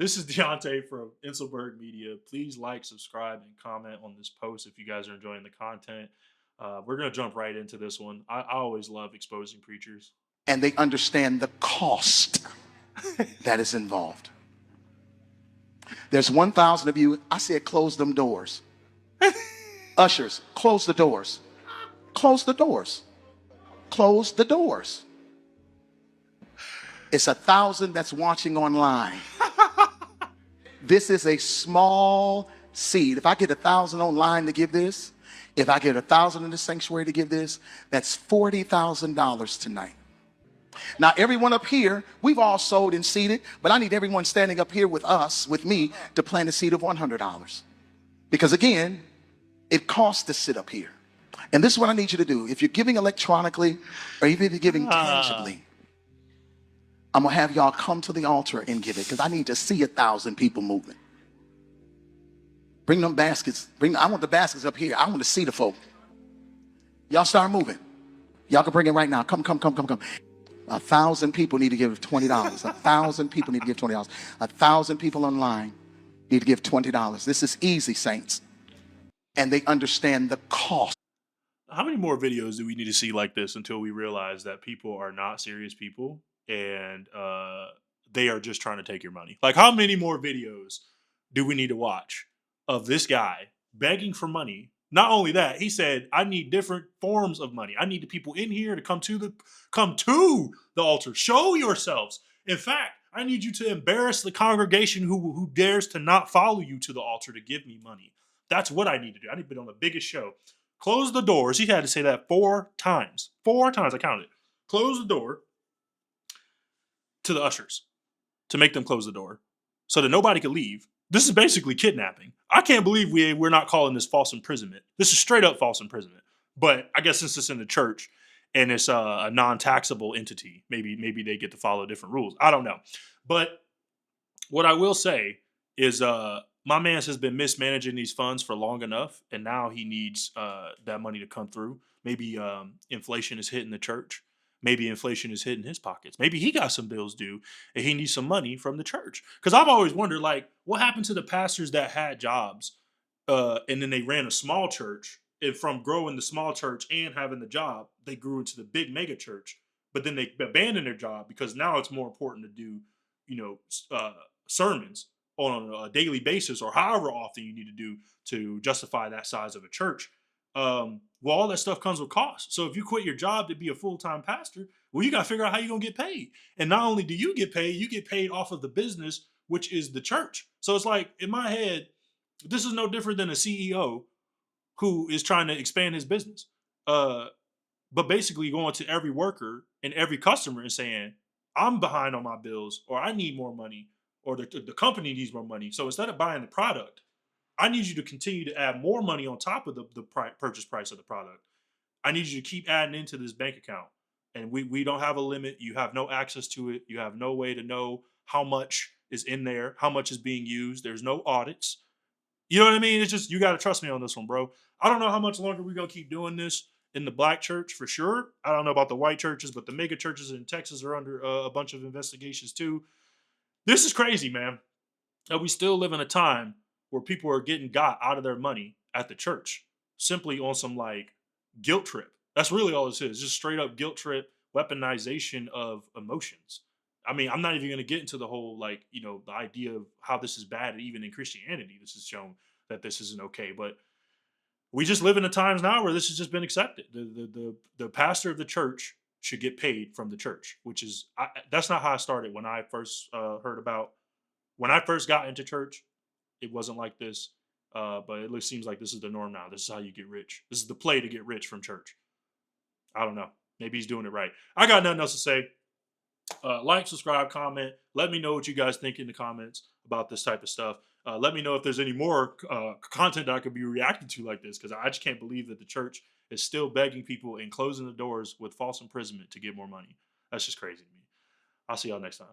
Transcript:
This is Deontay from Inselbergmedia. Please like, subscribe, and comment on this post if you guys are enjoying the content. We're going to jump right into this one. I always love exposing preachers. And they understand the cost that is involved. There's 1,000 of you. I said, close them doors. Ushers, close the doors. Close the doors. Close the doors. It's 1,000 that's watching online. This is a small seed. If I get 1,000 online to give this, if I get 1,000 in the sanctuary to give this, that's $40,000 tonight. Now, everyone up here, we've all sold and seeded, but I need everyone standing up here with us, with me, to plant a seed of $100. Because again, it costs to sit up here. And this is what I need you to do. If you're giving electronically, or even if you're giving tangibly, I'm going to have y'all come to the altar and give it, because I need to see 1,000 people moving. Bring them baskets. I want the baskets up here. I want to see the folk. Y'all start moving. Y'all can bring it right now. Come. 1,000 people need to give $20. 1,000 people need to give $20. 1,000 people online need to give $20. This is easy, saints. And they understand the cost. How many more videos do we need to see like this until we realize that people are not serious people and they are just trying to take your money? Like, how many more videos do we need to watch of this guy begging for money? Not only that, he said, I need different forms of money. I need the people in here to come to the altar. Show yourselves. In fact, I need you to embarrass the congregation who dares to not follow you to the altar to give me money. That's what I need to do. I need to be on the biggest show. Close the doors. He had to say that 4 times. 4 times, I counted it. Close the door to the ushers to make them close the door so that nobody could leave. This is basically kidnapping. I can't believe we're not calling this false imprisonment. This is straight up false imprisonment. But I guess since it's in the church and it's a non-taxable entity, maybe they get to follow different rules. I don't know. But what I will say is my man has been mismanaging these funds for long enough, and now he needs that money to come through. Maybe inflation is hitting the church. Maybe inflation is hitting his pockets. Maybe he got some bills due and he needs some money from the church. Because I've always wondered, like, what happened to the pastors that had jobs and then they ran a small church, and from growing the small church and having the job, they grew into the big mega church. But then they abandoned their job because now it's more important to do, sermons on a daily basis or however often you need to do to justify that size of a church. Well, all that stuff comes with cost. So if you quit your job to be a full-time pastor, well, you got to figure out how you're going to get paid. And not only do you get paid off of the business, which is the church. So it's like, in my head, this is no different than a CEO who is trying to expand his business. But basically going to every worker and every customer and saying, I'm behind on my bills, or I need more money, or the company needs more money. So instead of buying the product, I need you to continue to add more money on top of the purchase price of the product. I need you to keep adding into this bank account. And we don't have a limit. You have no access to it. You have no way to know how much is in there, how much is being used. There's no audits. You know what I mean? It's just, you got to trust me on this one, bro. I don't know how much longer we're going to keep doing this in the black church for sure. I don't know about the white churches, but the mega churches in Texas are under a bunch of investigations too. This is crazy, man. And we still live in a time where people are getting got out of their money at the church simply on some like guilt trip. That's really all this is. Just straight up guilt trip, weaponization of emotions. I mean, I'm not even going to get into the whole, like, the idea of how this is bad. Even in Christianity, this is shown that this isn't okay. But we just live in the times now where this has just been accepted. The pastor of the church should get paid from the church, which is, that's not how I started when I first when I first got into church. It wasn't like this, but it seems like this is the norm now. This is how you get rich. This is the play to get rich from church. I don't know. Maybe he's doing it right. I got nothing else to say. Like, subscribe, comment. Let me know what you guys think in the comments about this type of stuff. Let me know if there's any more content that I could be reacting to like this, because I just can't believe that the church is still begging people and closing the doors with false imprisonment to get more money. That's just crazy to me. I'll see y'all next time.